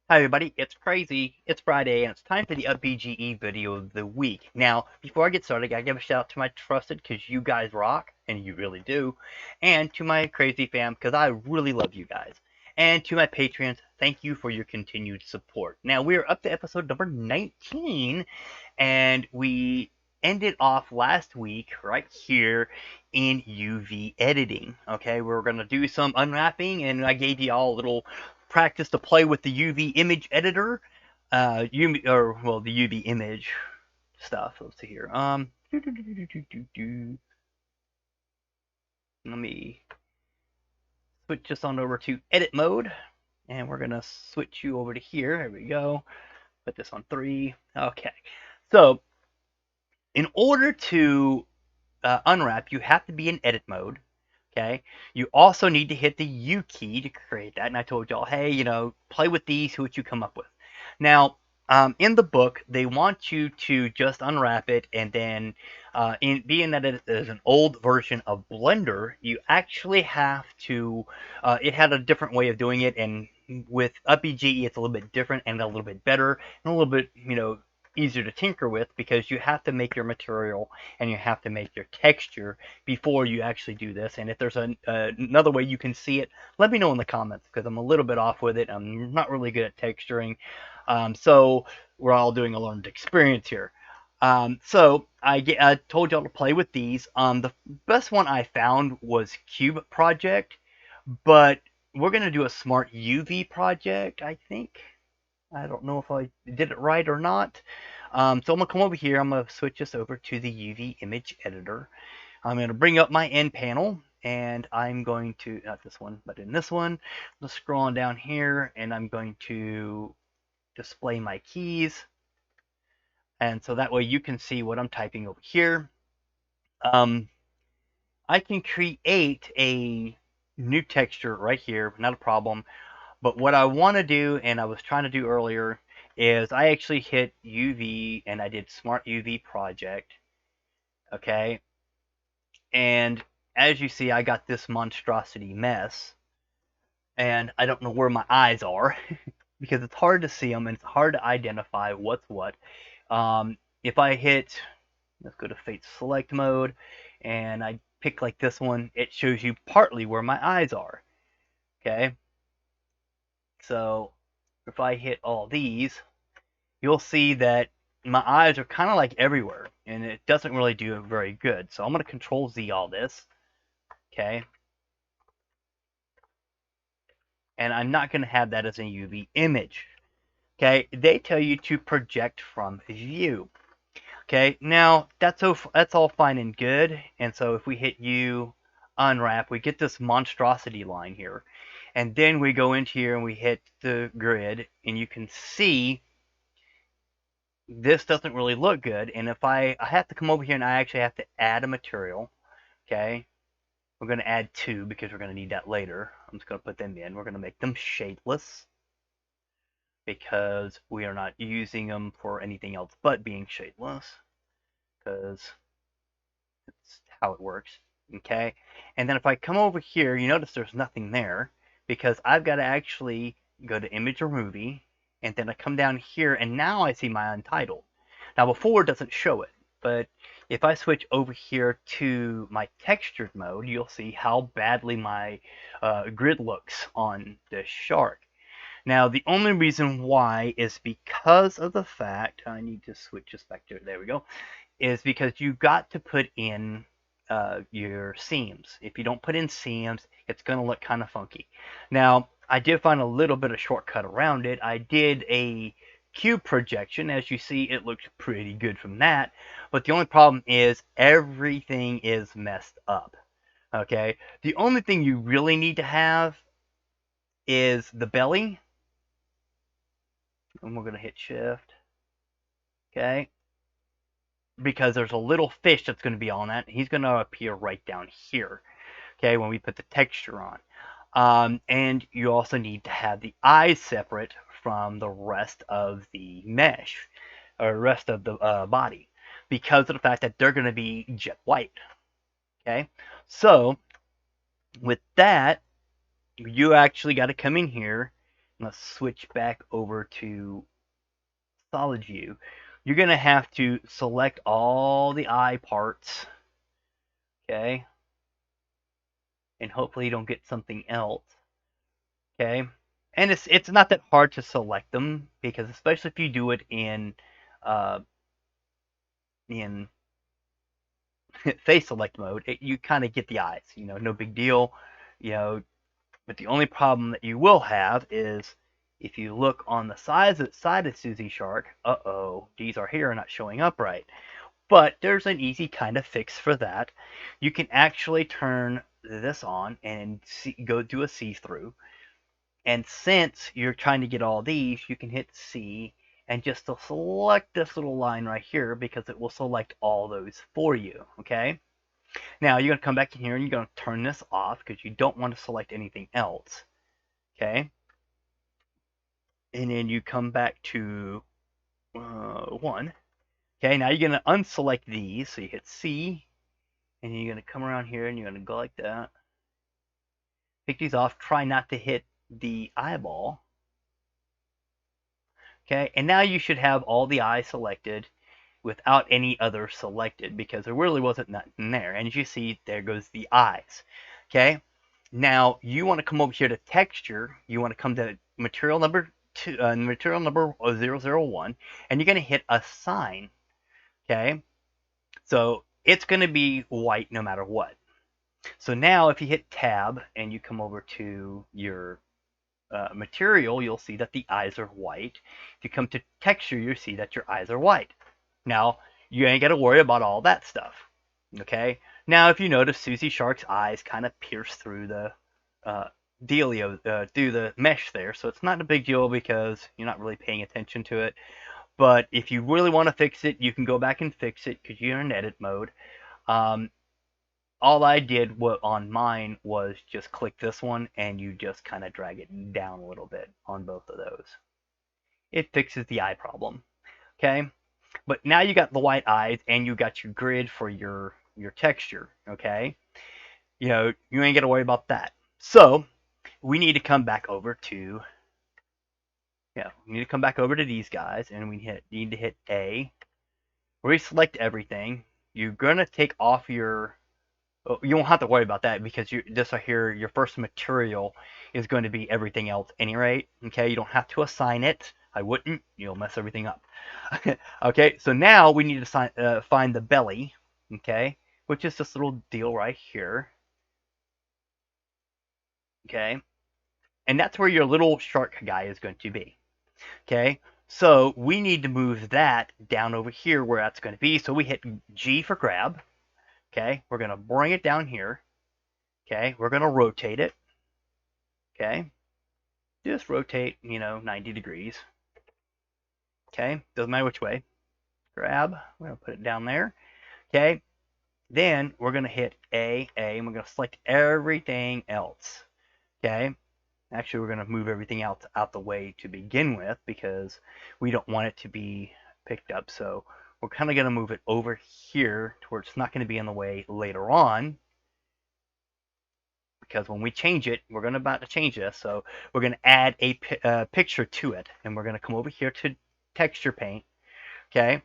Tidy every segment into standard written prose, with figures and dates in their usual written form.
Hi everybody, it's Crazy. It's Friday and it's time for the UPBGE video of the week. Now, before I get started, I gotta give a shout out to my trusted, because you guys rock, and you really do, and to my Crazy fam, because I really love you guys. And to my Patreons, thank you for your continued support. Now, we're up to episode number 19, and we ended off last week right here in UV editing. Okay, we're gonna do some unwrapping, and I gave you all a little practice to play with the UV image editor, the UV image stuff. Let's see here. Let me switch this on over to edit mode, and we're gonna switch you over to here. There we go. Put this on 3. Okay. So in order to unwrap, you have to be in edit mode. Okay. You also need to hit the U key to create that. And I told y'all, hey, play with these, see what you come up with. Now, in the book, they want you to just unwrap it, and then, being that it is an old version of Blender, you actually have to. It had a different way of doing it, and with UPBGE, it's a little bit different and a little bit better and a little bit, easier to tinker with, because you have to make your material and you have to make your texture before you actually do this. And if there's another way you can see it, let me know in the comments, because I'm a little bit off with it. I'm not really good at texturing. So we're all doing a learned experience here. So I told y'all to play with these. The best one I found was Cube Project, but we're going to do a Smart UV project, I think. I don't know if I did it right or not. So I'm going to come over here. I'm going to switch this over to the UV image editor. I'm going to bring up my end panel, and I'm going to, not this one, but in this one, let's scroll on down here, and I'm going to display my keys. And so that way you can see what I'm typing over here. Um, I can create a new texture right here, not a problem. But what I want to do, and I was trying to do earlier, is I actually hit UV and I did Smart UV Project. Okay. And as you see, I got this monstrosity mess. And I don't know where my eyes are because it's hard to see them and it's hard to identify what's what. If I hit, let's go to Fate Select mode, and I pick like this one, it shows you partly where my eyes are. Okay. So if I hit all these, you'll see that my eyes are kind of like everywhere, and it doesn't really do very good. So I'm going to Control Z all this, okay? And I'm not going to have that as a UV image, okay? They tell you to project from view, okay? Now that's all fine and good, and so if we hit U, unwrap, we get this monstrosity line here, and then we go into here and we hit the grid, and you can see this doesn't really look good. And if I have to come over here and I actually have to add a material, okay? We're going to add 2 because we're going to need that later. I'm just going to put them in. We're going to make them shapeless because we are not using them for anything else but being shapeless, because it's how it works, okay? And then if I come over here, you notice there's nothing there because I've got to actually go to Image or Movie, and then I come down here, and now I see my Untitled. Now before it doesn't show it, but if I switch over here to my textured mode, you'll see how badly my grid looks on this shark. Now the only reason why is because of the fact, I need to switch this back to, there we go, is because you've got to put in your seams. If you don't put in seams, it's going to look kind of funky. Now, I did find a little bit of shortcut around it. I did a cube projection. As you see, it looks pretty good from that. But the only problem is everything is messed up. Okay? The only thing you really need to have is the belly. And we're going to hit shift. Okay? Because there's a little fish that's going to be on that. He's going to appear right down here, okay, when we put the texture on. And you also need to have the eyes separate from the rest of the mesh, or rest of the body, because of the fact that they're going to be jet white. Okay, so with that, you actually got to come in here let's switch back over to solid view. You're going to have to select all the eye parts, okay? And hopefully you don't get something else, okay? And it's not that hard to select them, because especially if you do it uh, in face select mode, you kind of get the eyes, no big deal, you know. But the only problem that you will have is if you look on the side of Suzie Shark, these are here not showing up right. But there's an easy kind of fix for that. You can actually turn this on and go do a see-through. And since you're trying to get all these, you can hit C and just select this little line right here, because it will select all those for you, okay? Now you're going to come back in here and you're going to turn this off because you don't want to select anything else, okay? And then you come back to 1. Okay, now you're going to unselect these, so you hit C, and you're going to come around here and you're going to go like that. Pick these off, try not to hit the eyeball. Okay, and now you should have all the eyes selected without any other selected, because there really wasn't nothing there. And as you see, there goes the eyes. Okay, now you want to come over here to texture. You want to come to material number 2, material number 001, and you're going to hit assign. Okay, so it's going to be white no matter what. So now if you hit tab and you come over to your material, you'll see that the eyes are white. If you come to texture, you see that your eyes are white. Now, you ain't got to worry about all that stuff. Okay? Now, if you notice, Suzie Shark's eyes kind of pierce through the through the mesh there, so it's not a big deal because you're not really paying attention to it. But if you really want to fix it, you can go back and fix it because you're in edit mode. All I did on mine was just click this one and you just kind of drag it down a little bit on both of those. It fixes the eye problem. Okay, but now you got the white eyes and you got your grid for your texture. Okay, you ain't got to worry about that. So we need to come back over to we need to come back over to these guys, and we need to hit A, reselect everything. You're gonna take off your you won't have to worry about that because this right here, your first material is going to be everything else at any rate. Okay, you don't have to assign it. I wouldn't. You'll mess everything up. Okay, so now we need to find the belly. Okay, which is this little deal right here. Okay, and that's where your little shark guy is going to be. Okay, so we need to move that down over here where that's going to be. So we hit G for grab. Okay, we're going to bring it down here. Okay, we're going to rotate it. Okay, just rotate, 90 degrees. Okay, doesn't matter which way. Grab, we're going to put it down there. Okay, then we're going to hit A, and we're going to select everything else. Okay, actually we're going to move everything else out the way to begin with because we don't want it to be picked up. So we're kind of going to move it over here to where it's not going to be in the way later on. Because when we change it, we're about to change this, so we're going to add a picture to it, and we're going to come over here to texture paint, okay?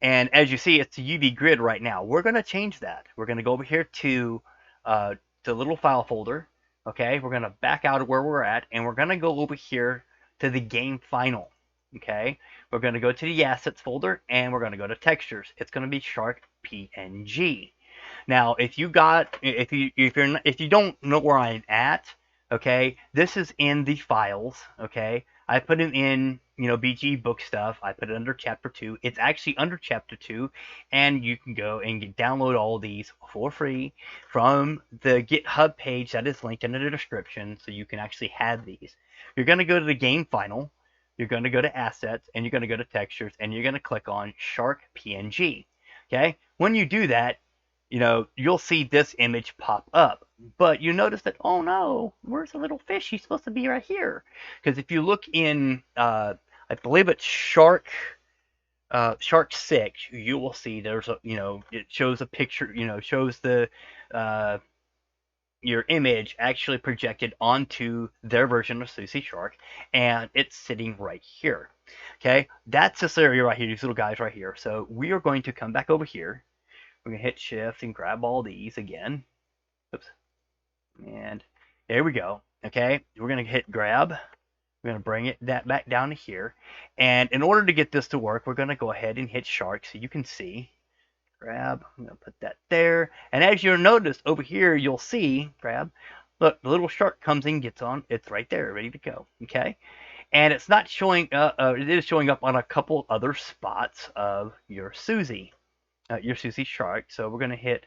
And as you see, it's a UV grid right now. We're going to change that. We're going to go over here to the little file folder, okay? We're going to back out of where we're at, and we're going to go over here to the game final, okay? We're going to go to the assets folder, and we're going to go to textures. It's going to be Shark PNG. Now, if you don't know where I'm at, okay, this is in the files, okay. I put it in, BG book stuff. I put it under chapter 2. It's actually under chapter 2, and you can go and download all of these for free from the GitHub page that is linked in the description, so you can actually have these. You're going to go to the game final. You're going to go to assets, and you're going to go to textures, and you're going to click on Shark PNG. Okay, when you do that, you'll see this image pop up. But you notice that, oh no, where's the little fish? He's supposed to be right here. Because if you look in, I believe it's Shark 6, you will see there's a, it shows a picture, shows the your image actually projected onto their version of Suzie Shark, and it's sitting right here. Okay, that's this area right here, these little guys right here. So we are going to come back over here. We're going to hit shift and grab all these again. Oops. And there we go. Okay, we're going to hit grab. We're going to bring that back down to here. And in order to get this to work, we're going to go ahead and hit shark so you can see. Grab. I'm going to put that there. And as you'll notice over here, you'll see, grab. Look, the little shark comes in, gets on. It's right there, ready to go. Okay. And it's not showing, it is showing up on a couple other spots of your Suzie shark. So we're going to hit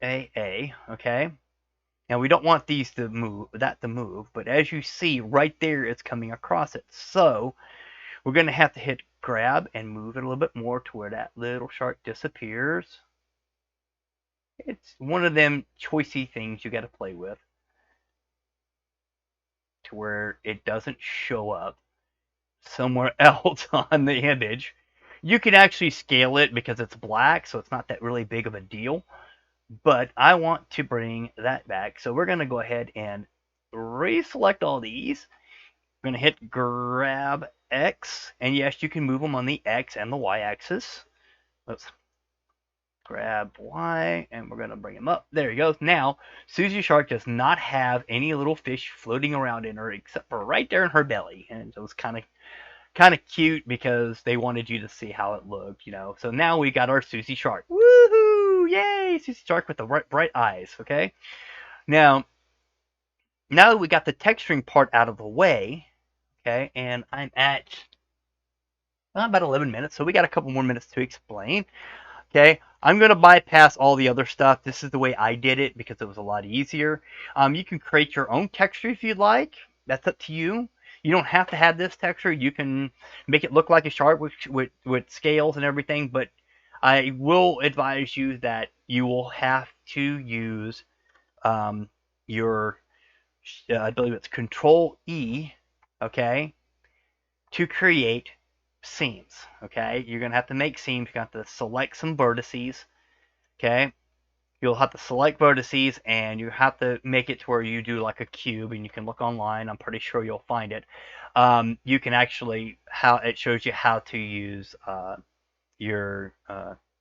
AA, okay? Now we don't want these to move, but as you see right there, it's coming across it. So we're going to have to hit grab and move it a little bit more to where that little shark disappears. It's one of them choicey things you got to play with to where it doesn't show up somewhere else on the image. You can actually scale it because it's black, so it's not that really big of a deal. But I want to bring that back. So we're going to go ahead and reselect all these. I'm going to hit grab X. And yes, you can move them on the X and the Y axis. Let's grab Y, and we're going to bring him up. There he goes. Now, Suzie Shark does not have any little fish floating around in her except for right there in her belly. And it was kind of cute because they wanted you to see how it looked, you know. So now we got our Suzie Shark. Woohoo! Yay! Suzie Shark with the bright eyes, okay? Now that we got the texturing part out of the way, okay, and I'm at about 11 minutes, so we got a couple more minutes to explain. Okay, I'm going to bypass all the other stuff. This is the way I did it because it was a lot easier. You can create your own texture if you'd like. That's up to you. You don't have to have this texture. You can make it look like a shark with scales and everything, but I will advise you that you will have to use your, I believe it's Control E, okay, to create seams, okay? You're going to have to make seams. You're going to have to select some vertices, okay? You'll have to select vertices, and you have to make it to where you do like a cube, and you can look online. I'm pretty sure you'll find it. You can actually, it shows you how to use your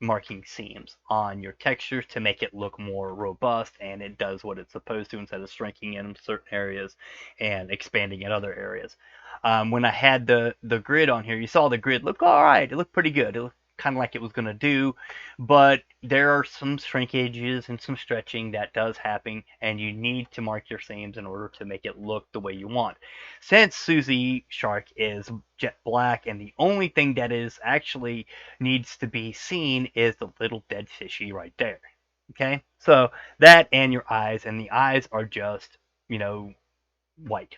marking seams on your textures to make it look more robust, and it does what it's supposed to instead of shrinking in certain areas and expanding in other areas. When I had the grid on here, you saw the grid look all right. It looked pretty good. It looked kind of like it was going to do, but there are some shrinkages and some stretching that does happen, and you need to mark your seams in order to make it look the way you want. Since Suzie Shark is jet black, and the only thing that is actually needs to be seen is the little dead fishy right there. Okay, so that and your eyes, and the eyes are just, you know, white.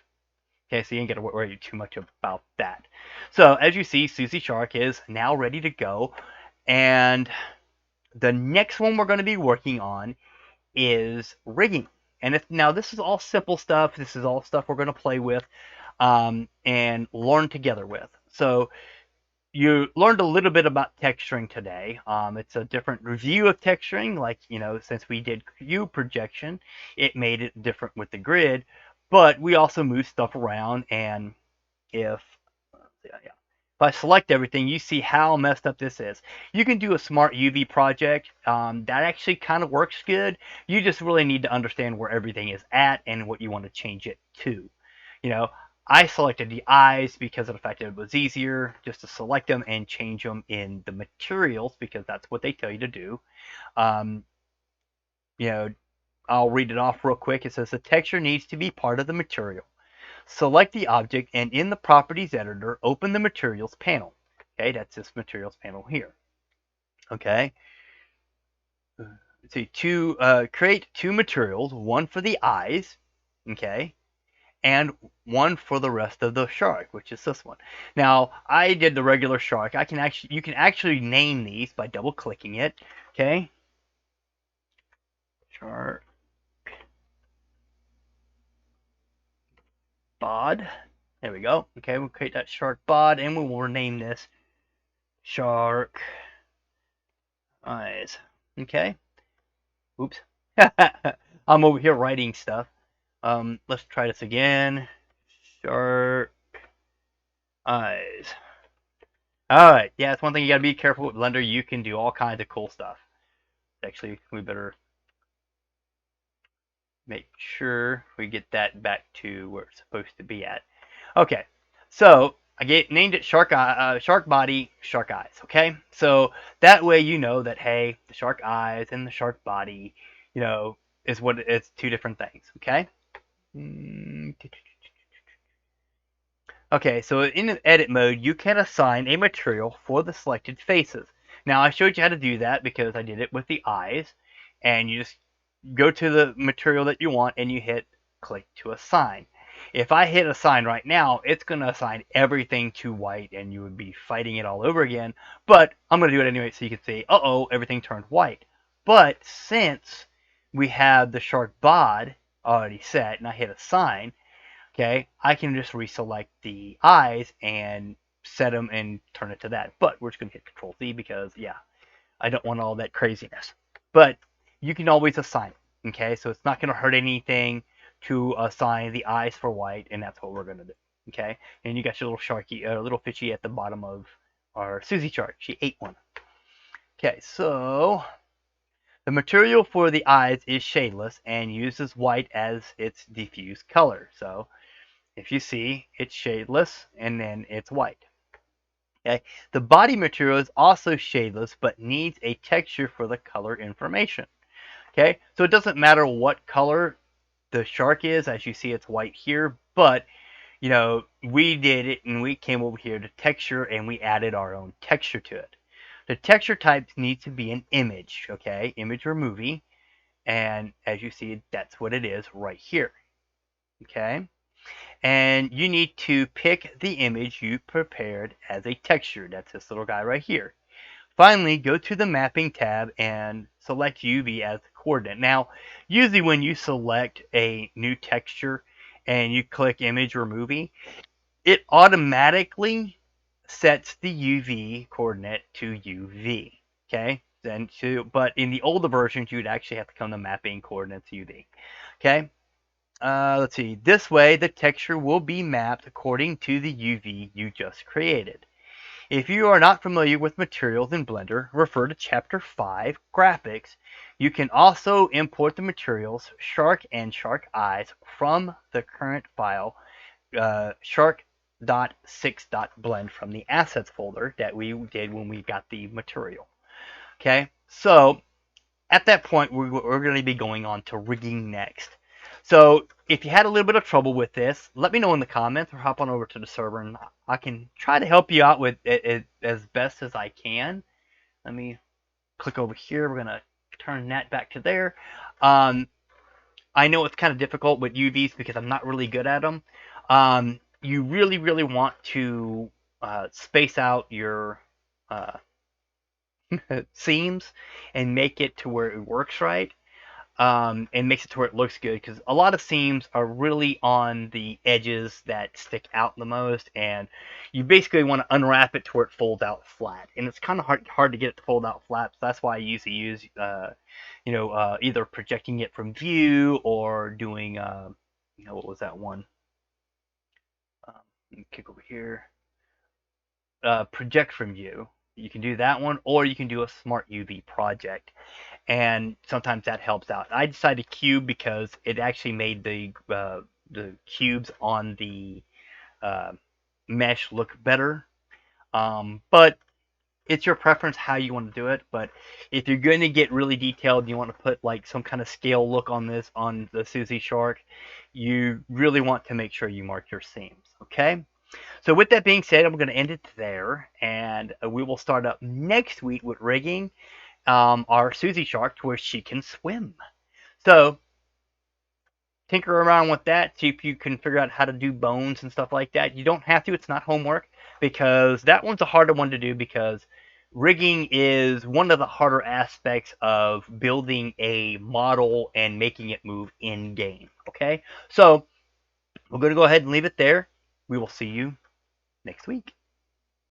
Okay, so you ain't got to worry too much about that. So as you see, Suzie Shark is now ready to go. And the next one we're going to be working on is rigging. And now this is all simple stuff. This is all stuff we're going to play with and learn together with. So you learned a little bit about texturing today. It's a different review of texturing. Like, you know, since we did cube projection, it made it different with the grid. But we also move stuff around, and if I select everything, you see how messed up this is. You can do a smart UV project. That actually kind of works good. You just really need to understand where everything is at and what you want to change it to. You know, I selected the eyes because of the fact that it was easier just to select them and change them in the materials because that's what they tell you to do. You know, I'll read it off real quick. It says the texture needs to be part of the material. Select the object, and in the Properties Editor, open the Materials panel. Okay, that's this Materials panel here. Okay. Let's see, create two materials, one for the eyes, okay, and one for the rest of the shark, which is this one. Now, I did the regular shark. You can actually name these by double-clicking it, okay. Shark bod. There we go. Okay, we'll create that shark bod, and we will rename this shark eyes. Okay. Oops. I'm over here writing stuff. Let's try this again. Shark eyes. Alright, yeah, it's one thing you gotta be careful with Blender. You can do all kinds of cool stuff. Actually, we better make sure we get that back to where it's supposed to be at. Okay, so named it shark body, shark eyes. Okay, so that way you know that hey, the shark eyes and the shark body, you know, is what it's two different things. Okay. Okay, so in the edit mode, you can assign a material for the selected faces. Now, I showed you how to do that because I did it with the eyes, and you just go to the material that you want and you hit click to assign. If I hit assign right now, it's going to assign everything to white and you would be fighting it all over again. But I'm going to do it anyway so you can see, uh-oh, everything turned white. But since we have the shark bod already set and I hit assign, okay, I can just reselect the eyes and set them and turn it to that. But we're just going to hit Control Z because, yeah, I don't want all that craziness. But you can always assign it, okay? So it's not going to hurt anything to assign the eyes for white, and that's what we're going to do, okay? And you got your little sharky, little fishy at the bottom of our Suzie chart. She ate one. Okay, so the material for the eyes is shadeless and uses white as its diffuse color. So if you see, it's shadeless and then it's white. Okay. The body material is also shadeless but needs a texture for the color information. Okay, so it doesn't matter what color the shark is, as you see it's white here, but you know, we did it and we came over here to texture and we added our own texture to it. The texture types need to be an image, okay, image or movie, and as you see, that's what it is right here. Okay, and you need to pick the image you prepared as a texture. That's this little guy right here. Finally, go to the Mapping tab and select UV as the coordinate. Now, usually when you select a new texture and you click Image or Movie, it automatically sets the UV coordinate to UV. Okay? But in the older versions, you'd actually have to come to Mapping Coordinates UV. Okay? Let's see. This way, the texture will be mapped according to the UV you just created. If you are not familiar with materials in Blender, refer to Chapter 5, Graphics. You can also import the materials Shark and Shark Eyes from the current file shark.6.blend from the Assets folder that we did when we got the material. Okay, so at that point, we're going to be going on to rigging next. So if you had a little bit of trouble with this, let me know in the comments or hop on over to the server and I can try to help you out with it as best as I can. Let me click over here. We're going to turn that back to there. I know it's kind of difficult with UVs because I'm not really good at them. You really, really want to space out your seams and make it to where it works right. And makes it to where it looks good because a lot of seams are really on the edges that stick out the most, and you basically want to unwrap it to where it folds out flat, and it's kind of hard to get it to fold out flat. So that's why I usually use either projecting it from view or doing what was that one? Let me kick over here. Project from view. You can do that one, or you can do a smart UV project, and sometimes that helps out. I decided cube because it actually made the cubes on the mesh look better. But it's your preference how you want to do it. But if you're going to get really detailed, you want to put like some kind of scale look on this on the Suzie Shark, you really want to make sure you mark your seams. Okay. So with that being said, I'm going to end it there, and we will start up next week with rigging our Suzie Shark to where she can swim. So tinker around with that, see if you can figure out how to do bones and stuff like that. You don't have to, it's not homework, because that one's a harder one to do because rigging is one of the harder aspects of building a model and making it move in game. Okay, so we're going to go ahead and leave it there. We will see you next week.